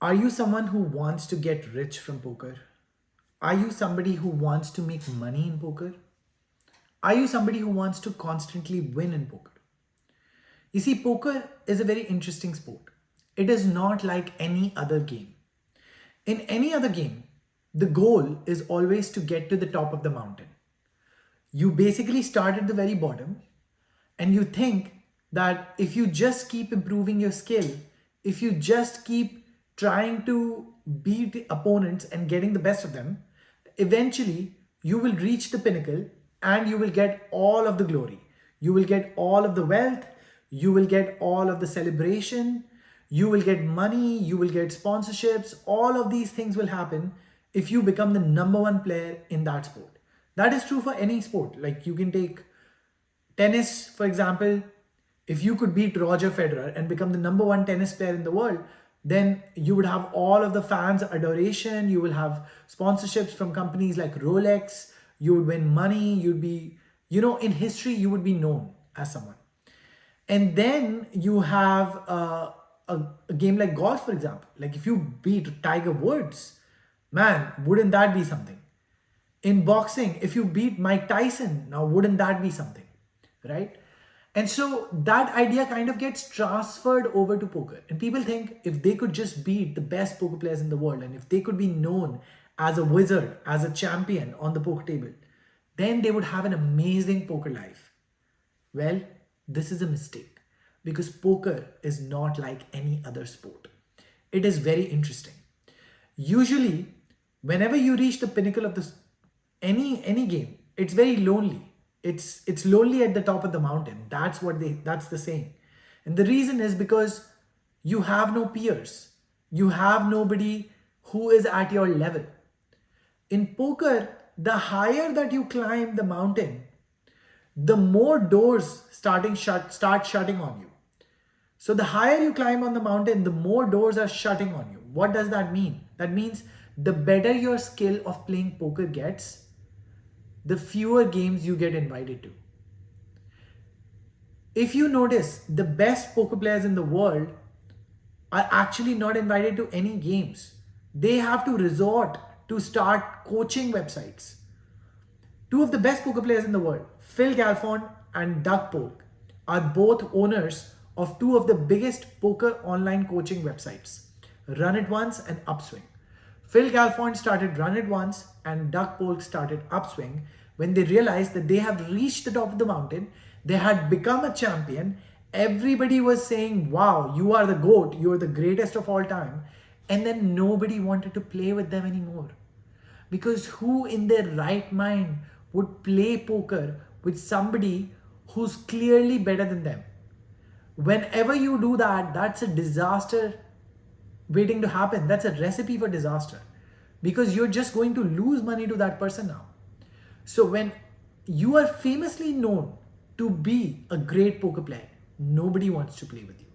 Are you someone who wants to get rich from poker? Are you somebody who wants to make money in poker? Are you somebody who wants to constantly win in poker? You see, poker is a very interesting sport. It is not like any other game. In any other game, the goal is always to get to the top of the mountain. You basically start at the very bottom and you think that if you just keep improving your skill, if you just keep trying to beat opponents and getting the best of them, eventually you will reach the pinnacle and you will get all of the glory. You will get all of the wealth, you will get all of the celebration, you will get money, you will get sponsorships. All of these things will happen if you become the number one player in that sport. That is true for any sport. Like you can take tennis, for example. If you could beat Roger Federer and become the number one tennis player in the world, then you would have all of the fans' adoration. You will have sponsorships from companies like Rolex. You would win money. You'd be, in history, you would be known as someone. And then you have a game like golf, for example. Like if you beat Tiger Woods, man, wouldn't that be something? In boxing, if you beat Mike Tyson, now wouldn't that be something, right? And so that idea kind of gets transferred over to poker. And people think if they could just beat the best poker players in the world and if they could be known as a wizard, as a champion on the poker table, then they would have an amazing poker life. Well, this is a mistake because poker is not like any other sport. It is very interesting. Usually, whenever you reach the pinnacle of this any game, it's very lonely. It's lonely at the top of the mountain. That's the saying. And the reason is because you have no peers. You have nobody who is at your level. In poker, the higher that you climb the mountain, the more doors start shutting on you. So the higher you climb on the mountain, the more doors are shutting on you. What does that mean? That means the better your skill of playing poker gets, the fewer games you get invited to. If you notice, the best poker players in the world are actually not invited to any games. They have to resort to start coaching websites. Two of the best poker players in the world, Phil Galfond and Doug Polk, are both owners of two of the biggest poker online coaching websites, Run It Once and Upswing. Phil Galfond started Run It Once and Doug Polk started Upswing when they realized that they have reached the top of the mountain, they had become a champion, everybody was saying, wow, you are the GOAT, you are the greatest of all time, and then nobody wanted to play with them anymore. Because who in their right mind would play poker with somebody who's clearly better than them? Whenever you do that, that's a disaster waiting to happen. That's a recipe for disaster because you're just going to lose money to that person now. So when you are famously known to be a great poker player, nobody wants to play with you.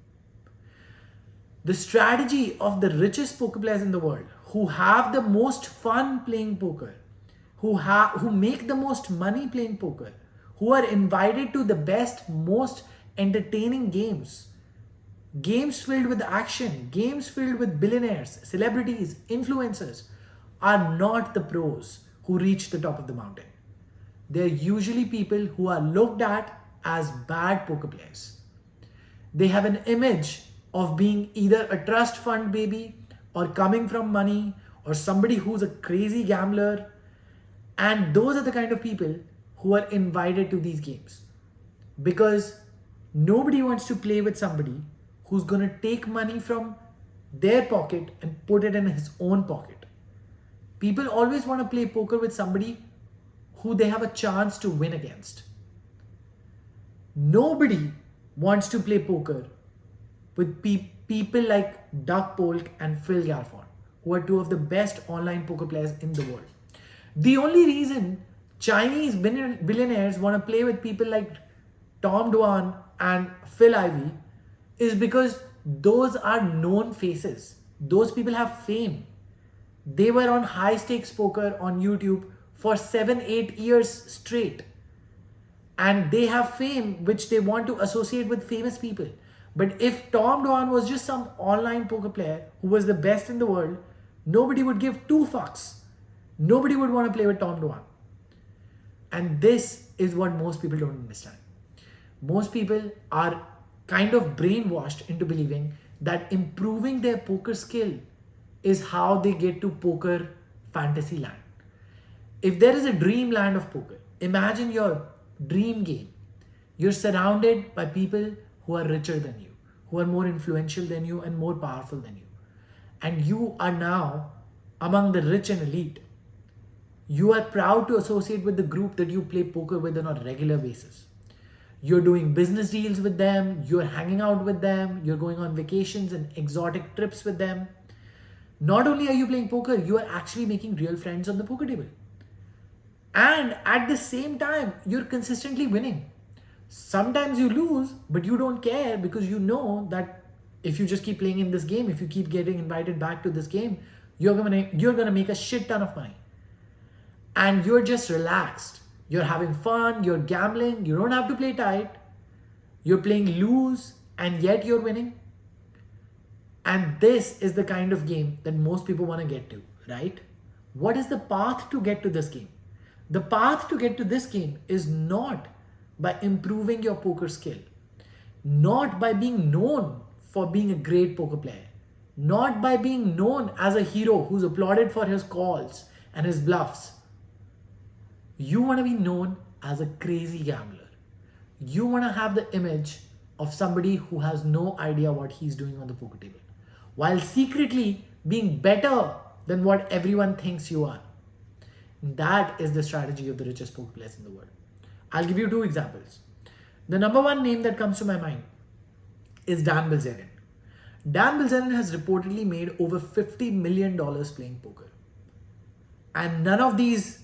The strategy of the richest poker players in the world, who have the most fun playing poker, who make the most money playing poker, who are invited to the best, most entertaining games filled with action, games filled with billionaires, celebrities, influencers, are not the pros who reach the top of the mountain. They're usually people who are looked at as bad poker players. They have an image of being either a trust fund baby or coming from money or somebody who's a crazy gambler. And those are the kind of people who are invited to these games because nobody wants to play with somebody who's going to take money from their pocket and put it in his own pocket. People always want to play poker with somebody who they have a chance to win against. Nobody wants to play poker with people like Doug Polk and Phil Galfond, who are two of the best online poker players in the world. The only reason Chinese billionaires want to play with people like Tom Dwan and Phil Ivey is because those are known faces. Those people have fame. They were on high stakes poker on YouTube for 7-8 years straight. And they have fame which they want to associate with famous people. But if Tom Dwan was just some online poker player who was the best in the world, nobody would give two fucks. Nobody would want to play with Tom Dwan. And this is what most people don't understand. Most people are kind of brainwashed into believing that improving their poker skill is how they get to poker fantasy land. If there is a dream land of poker, imagine your dream game. You're surrounded by people who are richer than you, who are more influential than you and more powerful than you. And you are now among the rich and elite. You are proud to associate with the group that you play poker with on a regular basis. You're doing business deals with them, you're hanging out with them, you're going on vacations and exotic trips with them. Not only are you playing poker, you are actually making real friends on the poker table. And at the same time, you're consistently winning. Sometimes you lose, but you don't care because you know that if you just keep playing in this game, if you keep getting invited back to this game, you're gonna make a shit ton of money. And you're just relaxed. You're having fun, you're gambling, you don't have to play tight. You're playing loose, and yet you're winning. And this is the kind of game that most people want to get to, right? What is the path to get to this game? The path to get to this game is not by improving your poker skill, not by being known for being a great poker player, not by being known as a hero who's applauded for his calls and his bluffs. You want to be known as a crazy gambler. You want to have the image of somebody who has no idea what he's doing on the poker table, while secretly being better than what everyone thinks you are. That is the strategy of the richest poker players in the world. I'll give you two examples. The number one name that comes to my mind is Dan Bilzerian. Dan Bilzerian has reportedly made over $50 million playing poker. And none of these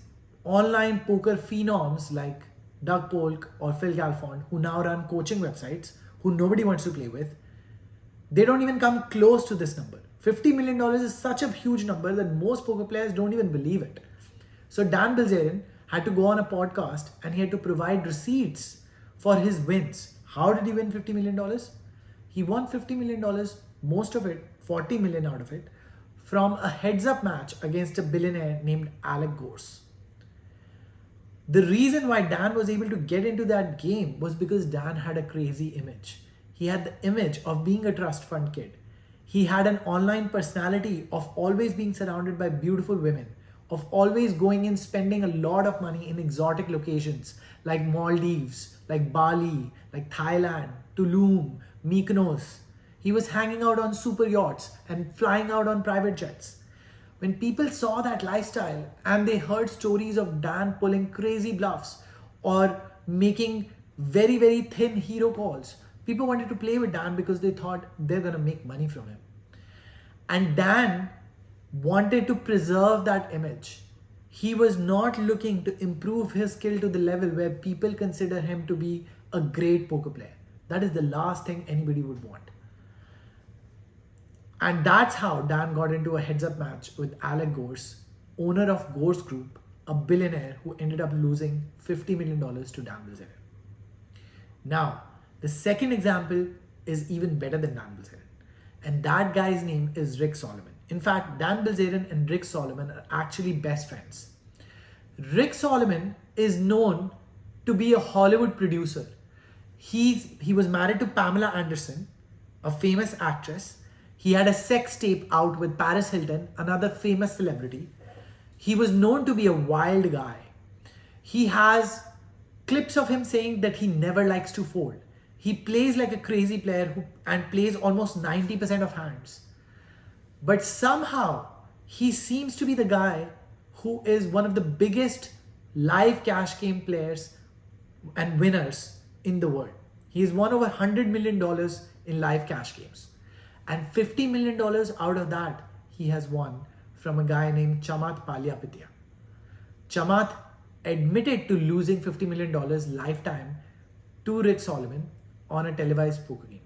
online poker phenoms like Doug Polk or Phil Galfond, who now run coaching websites, who nobody wants to play with, they don't even come close to this number. $50 million is such a huge number that most poker players don't even believe it. So Dan Bilzerian had to go on a podcast and he had to provide receipts for his wins. How did he win $50 million? He won $50 million, most of it, 40 million out of it, from a heads-up match against a billionaire named Alec Gorse. The reason why Dan was able to get into that game was because Dan had a crazy image. He had the image of being a trust fund kid. He had an online personality of always being surrounded by beautiful women, of always going and spending a lot of money in exotic locations like Maldives, like Bali, like Thailand, Tulum, Mykonos. He was hanging out on super yachts and flying out on private jets. When people saw that lifestyle and they heard stories of Dan pulling crazy bluffs or making very, very thin hero calls, people wanted to play with Dan because they thought they're going to make money from him. And Dan wanted to preserve that image. He was not looking to improve his skill to the level where people consider him to be a great poker player. That is the last thing anybody would want. And that's how Dan got into a heads-up match with Alec Gorse, owner of Gorse Group, a billionaire who ended up losing $50 million to Dan Bilzerian. Now, the second example is even better than Dan Bilzerian. And that guy's name is Rick Solomon. In fact, Dan Bilzerian and Rick Solomon are actually best friends. Rick Solomon is known to be a Hollywood producer. He was married to Pamela Anderson, a famous actress. He had a sex tape out with Paris Hilton, another famous celebrity. He was known to be a wild guy. He has clips of him saying that he never likes to fold. He plays like a crazy player and plays almost 90% of hands. But somehow, he seems to be the guy who is one of the biggest live cash game players and winners in the world. He's won over $100 million in live cash games. And $50 million out of that, he has won from a guy named Chamath Palihapitiya. Chamath admitted to losing $50 million lifetime to Rick Solomon on a televised poker game.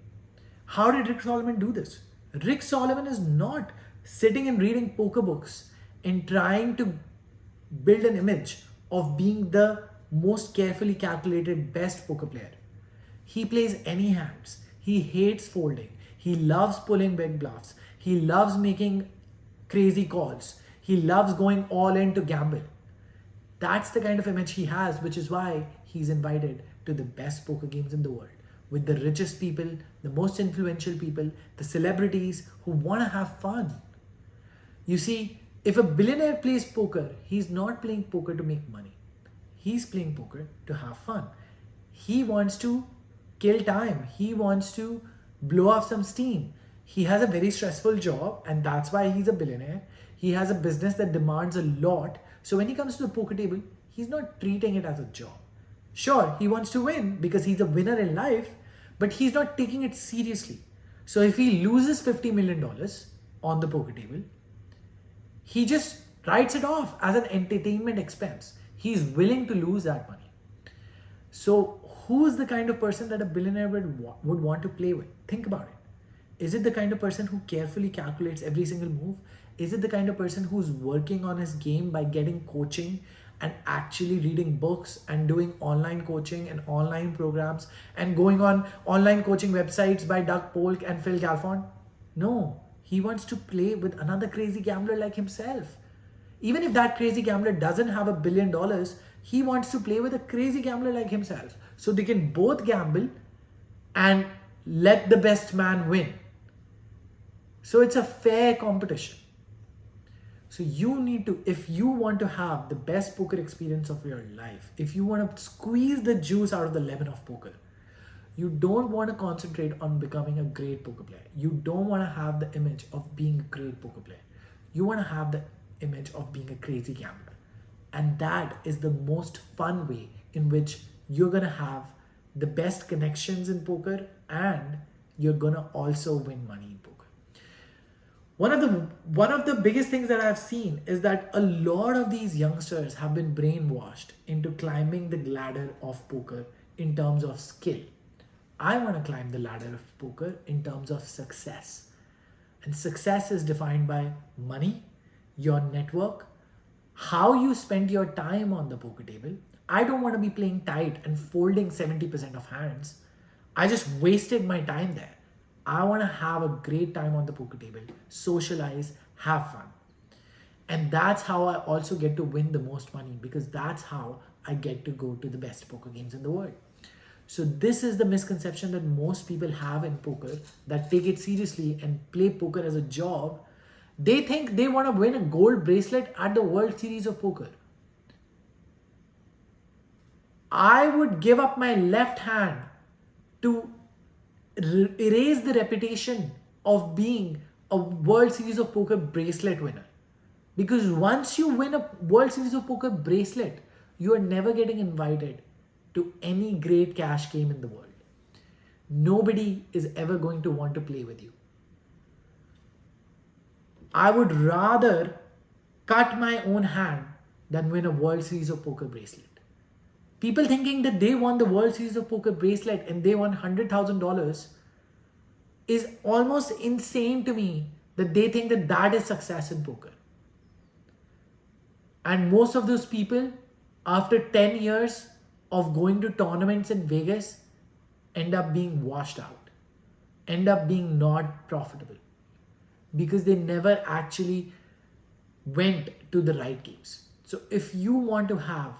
How did Rick Solomon do this? Rick Solomon is not sitting and reading poker books and trying to build an image of being the most carefully calculated best poker player. He plays any hands. He hates folding. He loves pulling big bluffs. He loves making crazy calls. He loves going all in to gamble. That's the kind of image he has, which is why he's invited to the best poker games in the world with the richest people, the most influential people, the celebrities who want to have fun. You see, if a billionaire plays poker, he's not playing poker to make money. He's playing poker to have fun. He wants to kill time. He wants to blow off some steam. He has a very stressful job, and that's why he's a billionaire. He has a business that demands a lot. So when he comes to the poker table, he's not treating it as a job. Sure, he wants to win because he's a winner in life, but he's not taking it seriously. So if he loses $50 million on the poker table, he just writes it off as an entertainment expense. He's willing to lose that money. So who's the kind of person that a billionaire would want to play with? Think about it. Is it the kind of person who carefully calculates every single move? Is it the kind of person who's working on his game by getting coaching and actually reading books and doing online coaching and online programs and going on online coaching websites by Doug Polk and Phil Galfond? No, he wants to play with another crazy gambler like himself. Even if that crazy gambler doesn't have $1 billion, he wants to play with a crazy gambler like himself. So they can both gamble and let the best man win. So it's a fair competition. So you need to, if you want to have the best poker experience of your life, if you want to squeeze the juice out of the lemon of poker, you don't want to concentrate on becoming a great poker player. You don't want to have the image of being a great poker player. You want to have the image of being a crazy gambler. And that is the most fun way in which you're going to have the best connections in poker and you're going to also win money in poker. One of the biggest things that I've seen is that a lot of these youngsters have been brainwashed into climbing the ladder of poker in terms of skill. I want to climb the ladder of poker in terms of success. And success is defined by money, your network, how you spend your time on the poker table. I don't want to be playing tight and folding 70% of hands. I just wasted my time there. I want to have a great time on the poker table, socialize, have fun. And that's how I also get to win the most money, because that's how I get to go to the best poker games in the world. So this is the misconception that most people have in poker, that take it seriously and play poker as a job. They think they want to win a gold bracelet at the World Series of Poker. I would give up my left hand to erase the reputation of being a World Series of Poker bracelet winner. Because once you win a World Series of Poker bracelet, you are never getting invited to any great cash game in the world. Nobody is ever going to want to play with you. I would rather cut my own hand than win a World Series of Poker bracelet. People thinking that they won the World Series of Poker bracelet and they won $100,000 is almost insane to me, that they think that that is success in poker. And most of those people, after 10 years of going to tournaments in Vegas, end up being washed out, end up being not profitable, because they never actually went to the right games. So if you want to have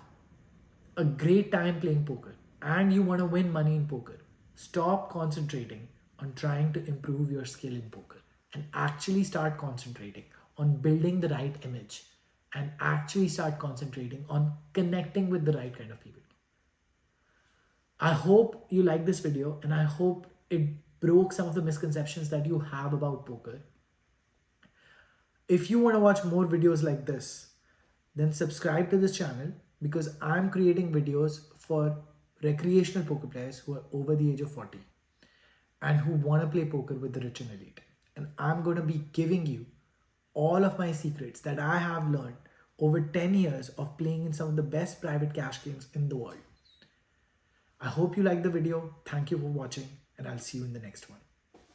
a great time playing poker and you want to win money in poker, stop concentrating on trying to improve your skill in poker and actually start concentrating on building the right image and actually start concentrating on connecting with the right kind of people. I hope you like this video, and I hope it broke some of the misconceptions that you have about poker. If you want to watch more videos like this, then subscribe to this channel, because I'm creating videos for recreational poker players who are over the age of 40 and who want to play poker with the rich and elite. And I'm going to be giving you all of my secrets that I have learned over 10 years of playing in some of the best private cash games in the world. I hope you liked the video. Thank you for watching, and I'll see you in the next one.